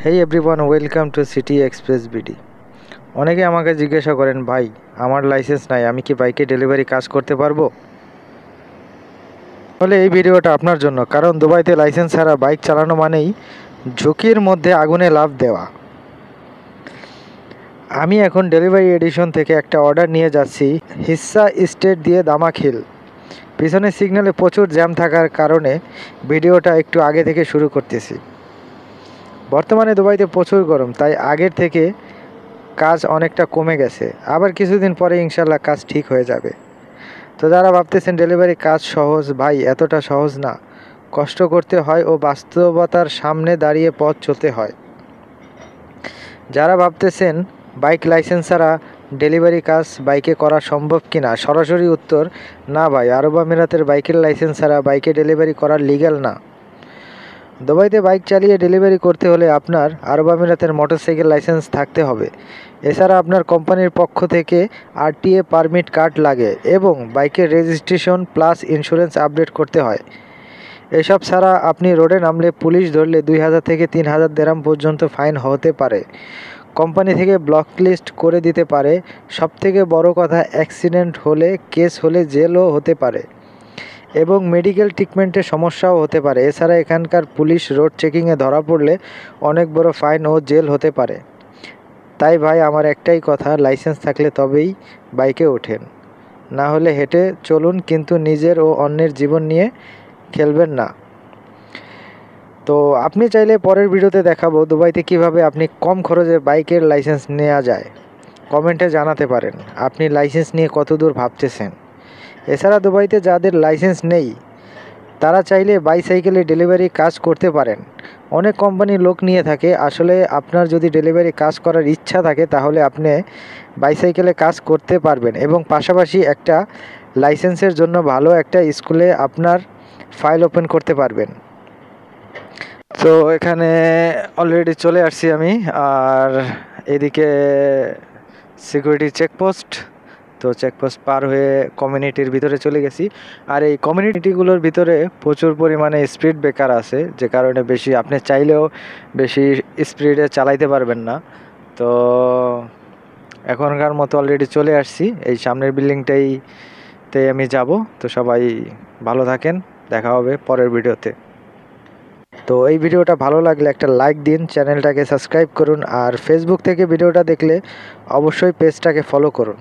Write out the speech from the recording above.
Hey everyone, welcome to city express BD. অনেকে আমাকে জিজ্ঞাসা করেন, ভাই আমার লাইসেন্স নাই, আমি কি বাইকে ডেলিভারি কাজ করতে পারবো? তাহলে এই ভিডিওটা আপনার জন্য, কারণ দুবাইতে লাইসেন্স ছাড়া বাইক চালানো মানেই ঝুঁকির মধ্যে আগুনে লাফ দেওয়া। আমি এখন ডেলিভারি এডিশন থেকে একটা অর্ডার নিয়ে যাচ্ছি হিস্সা স্টেট দিয়ে দামাখিল। পিছনে সিগন্যালে প্রচুর জ্যাম থাকার কারণে ভিডিওটা একটু আগে থেকে শুরু করতেছি। বর্তমানে দুবাইতে প্রচুর গরম, তাই আগের থেকে কাজ অনেকটা কমে গেছে। আবার কিছুদিন পরে ইনশাল্লাহ কাজ ঠিক হয়ে যাবে। তো যারা ভাবতেছেন ডেলিভারি কাজ সহজ, ভাই এতটা সহজ না। কষ্ট করতে হয় ও বাস্তবতার সামনে দাঁড়িয়ে পথ চলতে হয়। যারা ভাবতেছেন বাইক লাইসেন্স ছাড়া ডেলিভারি কাজ বাইকে করা সম্ভব কিনা, সরাসরি উত্তর না ভাই। আরব আমিরাতের বাইকের লাইসেন্স ছাড়া বাইকে ডেলিভারি করা লিগ্যাল না। দুবাইতে বাইক চালিয়ে ডেলিভারি করতে হলে আপনার আরব আমিরাতের মোটরসাইকেল লাইসেন্স থাকতে হবে। এছাড়া আপনার কোম্পানির পক্ষ থেকে আরটিএ পারমিট কার্ড লাগে এবং বাইকের রেজিস্ট্রেশন প্লাস ইন্স্যুরেন্স আপডেট করতে হয়। এসব ছাড়া আপনি রোডে নামলে পুলিশ ধরলে 2000 থেকে 3000 দিরহাম পর্যন্ত ফাইন হতে পারে। কোম্পানি থেকে ব্লক লিস্ট করে দিতে পারে। সবথেকে বড় কথা, অ্যাক্সিডেন্ট হলে, কেস হলে জেলও হতে পারে এবং মেডিকেল ট্রিটমেন্টের সমস্যাও হতে পারে। এছাড়া এখানকার পুলিশ রোড চেকিংয়ে ধরা পড়লে অনেক বড় ফাইন ও জেল হতে পারে। তাই ভাই আমার একটাই কথা, লাইসেন্স থাকলে তবেই বাইকে ওঠেন, না হলে হেঁটে চলুন, কিন্তু নিজের ও অন্যের জীবন নিয়ে খেলবেন না। তো আপনি চাইলে পরের ভিডিওতে দেখাবো দুবাইতে কিভাবে আপনি কম খরচে বাইকের লাইসেন্স নেওয়া যায়। কমেন্টে জানাতে পারেন আপনি লাইসেন্স নিয়ে কতদূর ভাবতেছেন। এছাড়া দুবাইতে যাদের লাইসেন্স নেই তারা চাইলে বাইসাইকেলে ডেলিভারি কাজ করতে পারেন। অনেক কোম্পানি লোক নিয়ে থাকে। আসলে আপনার যদি ডেলিভারি কাজ করার ইচ্ছা থাকে তাহলে আপনি বাইসাইকেলে কাজ করতে পারবেন এবং পাশাপাশি একটা লাইসেন্সের জন্য ভালো একটা স্কুলে আপনার ফাইল ওপেন করতে পারবেন। তো এখানে অলরেডি চলে আসছি আমি, আর এদিকে সিকিউরিটি চেকপোস্ট। তো চেকপোস্ট পার হয়ে কমিউনিটির ভিতরে চলে গেছি। আর এই কমিউনিটিগুলোর ভিতরে প্রচুর পরিমাণে স্পিড ব্রেকার আছে, যে কারণে বেশি আপনি চাইলেও বেশি স্পিডে চালাইতে পারবেন না। তো এখনকার মতো অলরেডি চলে আসছি, এই সামনের বিল্ডিংটাইতে আমি যাব। তো সবাই ভালো থাকেন, দেখা হবে পরের ভিডিওতে। তো এই ভিডিওটা ভালো লাগলে একটা লাইক দিন, চ্যানেলটাকে সাবস্ক্রাইব করুন, আর ফেসবুক থেকে ভিডিওটা দেখলে অবশ্যই পেজটাকে ফলো করুন।